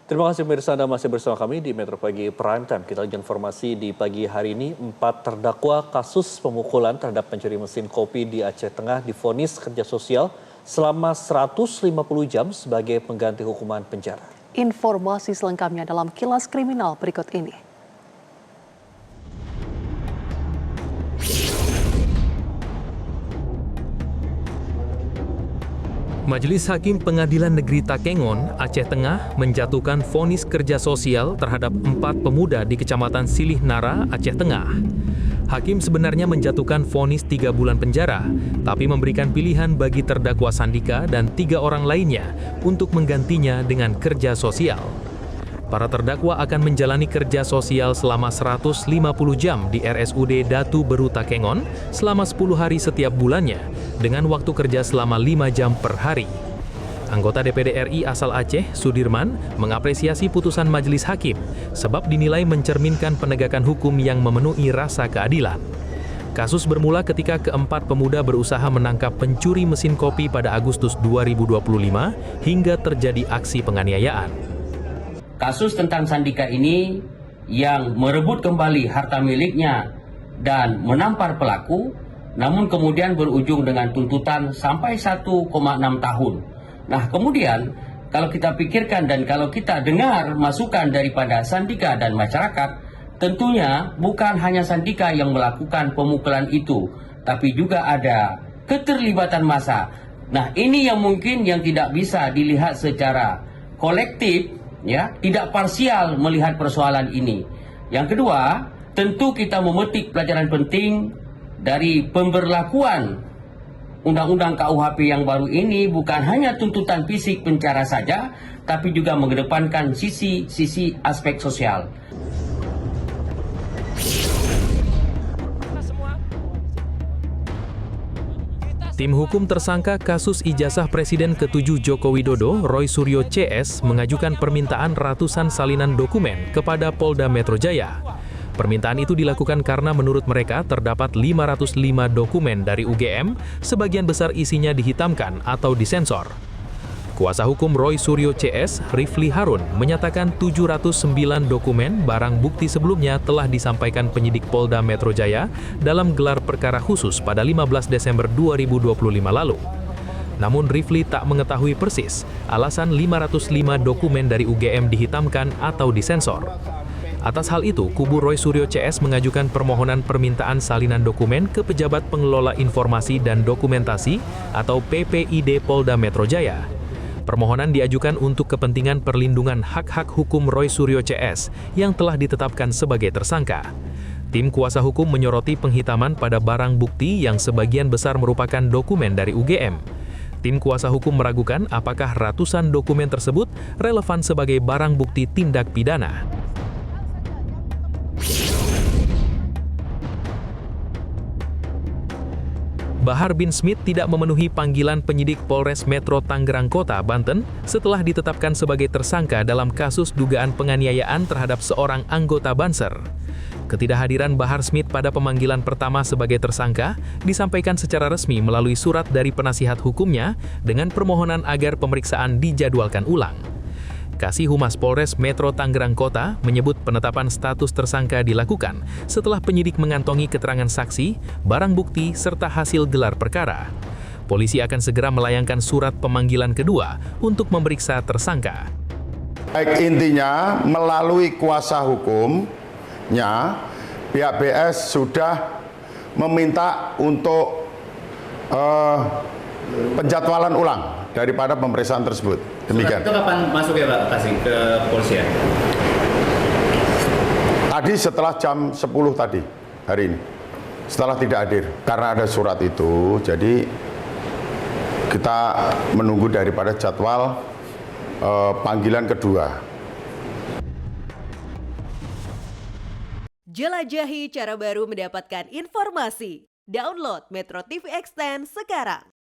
Terima kasih pemirsa Anda masih bersama kami di Metro Pagi Prime Time. Kita lanjut informasi di pagi hari ini. 4 terdakwa kasus pemukulan terhadap pencuri mesin kopi di Aceh Tengah divonis kerja sosial selama 150 jam sebagai pengganti hukuman penjara. Informasi selengkapnya dalam Kilas Kriminal berikut ini. Majelis Hakim Pengadilan Negeri Takengon, Aceh Tengah menjatuhkan vonis kerja sosial terhadap 4 pemuda di Kecamatan Silih Nara, Aceh Tengah. Hakim sebenarnya menjatuhkan vonis 3 bulan penjara, tapi memberikan pilihan bagi terdakwa Sandika dan 3 orang lainnya untuk menggantinya dengan kerja sosial. Para terdakwa akan menjalani kerja sosial selama 150 jam di RSUD Datu Beru Takengon selama 10 hari setiap bulannya, dengan waktu kerja selama 5 jam per hari. Anggota DPD RI asal Aceh, Sudirman, mengapresiasi putusan majelis hakim sebab dinilai mencerminkan penegakan hukum yang memenuhi rasa keadilan. Kasus bermula ketika keempat pemuda berusaha menangkap pencuri mesin kopi pada Agustus 2025 hingga terjadi aksi penganiayaan. Kasus tentang Sandika ini yang merebut kembali harta miliknya dan menampar pelaku, namun kemudian berujung dengan tuntutan sampai 1,6 tahun. Nah, kemudian kalau kita pikirkan dan kalau kita dengar masukan daripada Sandika dan masyarakat, tentunya bukan hanya Sandika yang melakukan pemukulan itu, tapi juga ada keterlibatan massa. Nah, ini yang mungkin yang tidak bisa dilihat secara kolektif, ya, tidak parsial melihat persoalan ini. Yang kedua, tentu kita memetik pelajaran penting dari pemberlakuan Undang-Undang KUHP yang baru ini, bukan hanya tuntutan fisik penjara saja, tapi juga mengedepankan sisi aspek sosial. Tim hukum tersangka kasus ijazah Presiden ke-7 Joko Widodo, Roy Suryo CS, mengajukan permintaan ratusan salinan dokumen kepada Polda Metro Jaya. Permintaan itu dilakukan karena menurut mereka terdapat 505 dokumen dari UGM, sebagian besar isinya dihitamkan atau disensor. Kuasa hukum Roy Suryo CS, Rifli Harun, menyatakan 709 dokumen barang bukti sebelumnya telah disampaikan penyidik Polda Metro Jaya dalam gelar perkara khusus pada 15 Desember 2025 lalu. Namun Rifli tak mengetahui persis alasan 505 dokumen dari UGM dihitamkan atau disensor. Atas hal itu, kubu Roy Suryo CS mengajukan permohonan permintaan salinan dokumen ke Pejabat Pengelola Informasi dan Dokumentasi atau PPID Polda Metro Jaya. Permohonan diajukan untuk kepentingan perlindungan hak-hak hukum Roy Suryo CS yang telah ditetapkan sebagai tersangka. Tim kuasa hukum menyoroti penghitaman pada barang bukti yang sebagian besar merupakan dokumen dari UGM. Tim kuasa hukum meragukan apakah ratusan dokumen tersebut relevan sebagai barang bukti tindak pidana. Bahar bin Smith tidak memenuhi panggilan penyidik Polres Metro Tangerang Kota, Banten setelah ditetapkan sebagai tersangka dalam kasus dugaan penganiayaan terhadap seorang anggota Banser. Ketidakhadiran Bahar Smith pada pemanggilan pertama sebagai tersangka disampaikan secara resmi melalui surat dari penasihat hukumnya dengan permohonan agar pemeriksaan dijadwalkan ulang. Kasih Humas Polres Metro Tangerang Kota menyebut penetapan status tersangka dilakukan setelah penyidik mengantongi keterangan saksi, barang bukti, serta hasil gelar perkara. Polisi akan segera melayangkan surat pemanggilan kedua untuk memeriksa tersangka. Baik, intinya melalui kuasa hukumnya, pihak BS sudah meminta untuk penjadwalan ulang daripada pemeriksaan tersebut. Demikian. Itu kapan masuk ya Pak kasih ke polisian? Tadi setelah jam 10 tadi, hari ini. Setelah tidak hadir. Karena ada surat itu, jadi kita menunggu daripada jadwal panggilan kedua. Jelajahi cara baru mendapatkan informasi. Download Metro TV Extend sekarang.